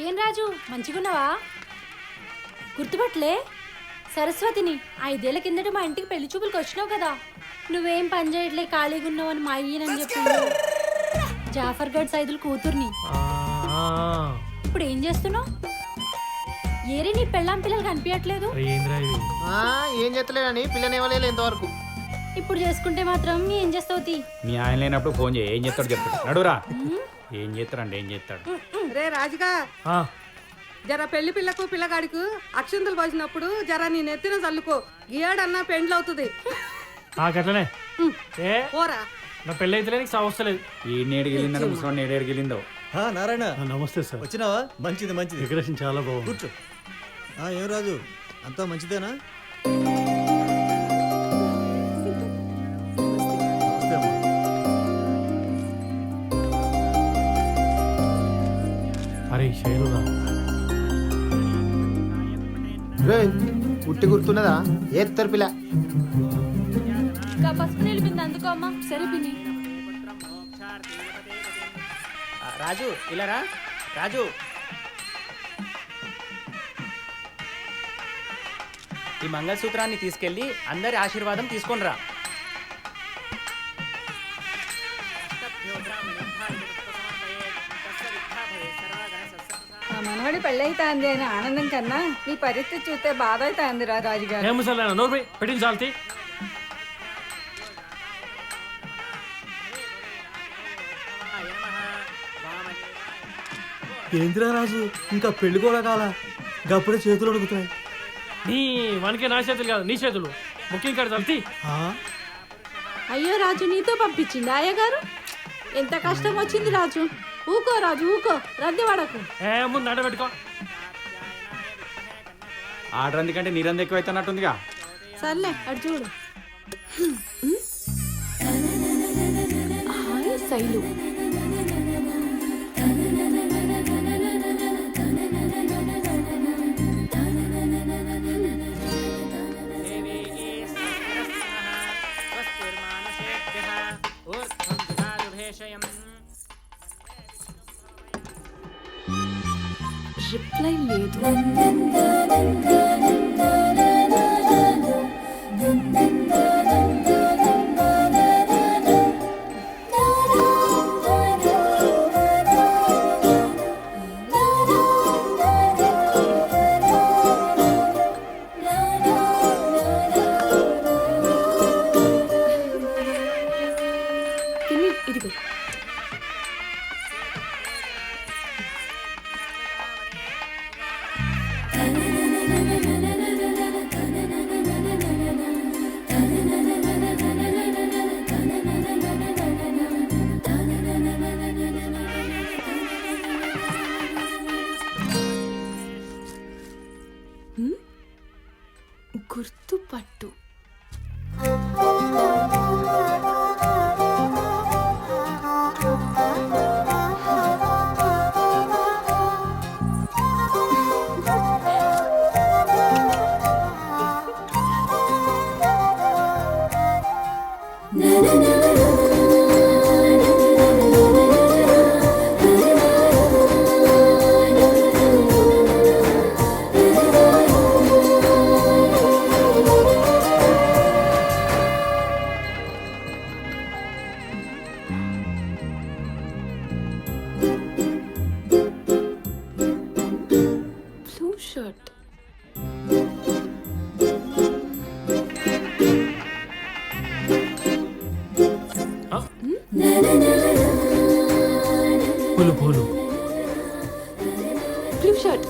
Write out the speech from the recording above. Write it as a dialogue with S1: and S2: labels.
S1: ఏం రాజు మంచిగున్నావా? గుర్తుపట్లే సరస్వతిని. 5 ఏళ్ల కిందట మా ఇంటికి పెళ్లి చూపులకు వచ్చినావు కదా. నువ్వేం పని చేయట్లే, ఖాళీగా ఉన్నావు అని మా అయ్యనని చెప్పిండు. జాఫర్ గడ్ సైదులు కూతుర్ని. ఇప్పుడు ఏం చేస్తున్నావు? ఏరే నీ పెళ్ళాం పిల్లలు కనిపించట్లేదు.
S2: ఏం చేస్తలేదని పిల్లనేవలేదు ఇంతవరకు.
S1: ఇప్పుడు చేసుకుంటే మాత్రం ఏం చేస్తావు?
S3: మీ ఆయన లేనప్పుడు ఫోన్ చేయి, ఏం చేస్తాడు చెప్తాడు. నడురా. ఏం చేస్తారండి, ఏం చేస్తాడు?
S4: రే రాజుగా, జర పెళ్లి పిల్లకు పిల్లగాడికి అక్షంతలు పోసినప్పుడు జర నీ నెత్తిన చల్లుకో. గీయాడన్నా పెండ్లు అవుతుంది.
S5: అట్లనే
S4: పోరా.
S5: నా పెళ్ళి అయితే నీకు సమస్యలేదు.
S3: ఈ నేడు గెలిందని ముసలి నేడు గెలిందో.
S6: నారాయణ
S5: నమస్తే సార్.
S6: వచ్చినావా? మంచిది మంచిది.
S5: డెకరేషన్ చాలా బాగుంది.
S6: కూర్చో. ఏం రాజు, అంతా మంచిదేనా?
S5: అరే శైలురా,
S2: ఉట్టి గుర్తున్నదా? ఏత్తరు పిల్ల.
S1: పసుపు నీళ్ళు బింది అందుకో అమ్మా. సరే పిన్ని.
S2: రాజు ఇలారా. రాజు ఈ మంగళసూత్రాన్ని తీసుకెళ్లి అందరి ఆశీర్వాదం తీసుకొనిరా.
S4: మనవాడి పెళ్ళి అవుతాంది అని ఆనందం కన్నా నీ పరిస్థితి చూస్తే బాధ అవుతాంది రా రాజుగారు.
S5: ఏం ముసలి నోరు పెట్టింది చాలతి.
S6: ఏందిరా రాజు, ఇంకా పెళ్లి కూడా కాల, గప్పుడే చేతులు అడుగుతున్నాయి.
S5: నీ మనకే నా చేతులు కాదు, నీ చేతులు. బుకింగ్ కార్డు చల్తి.
S1: అయ్యో రాజు, నీతో పంపించింది అయ్యగారు. ఎంత కష్టం వచ్చింది రాజు. ఊకో రాజు, ఊకో, రద్దీ వాడకు.
S5: ముందు అడ్డ పెట్టుకో.
S3: ఆర్డర్ ఎందుకంటే నీరంది ఎక్కువ అవుతున్నట్టుందిగా.
S1: సర్లే అటు చూడు. శైలు రిప్లై లేదు. ఇదిగో గుర్తుపట్టు. Blue shirt.
S5: పూలు పూలు.
S1: Blue shirt.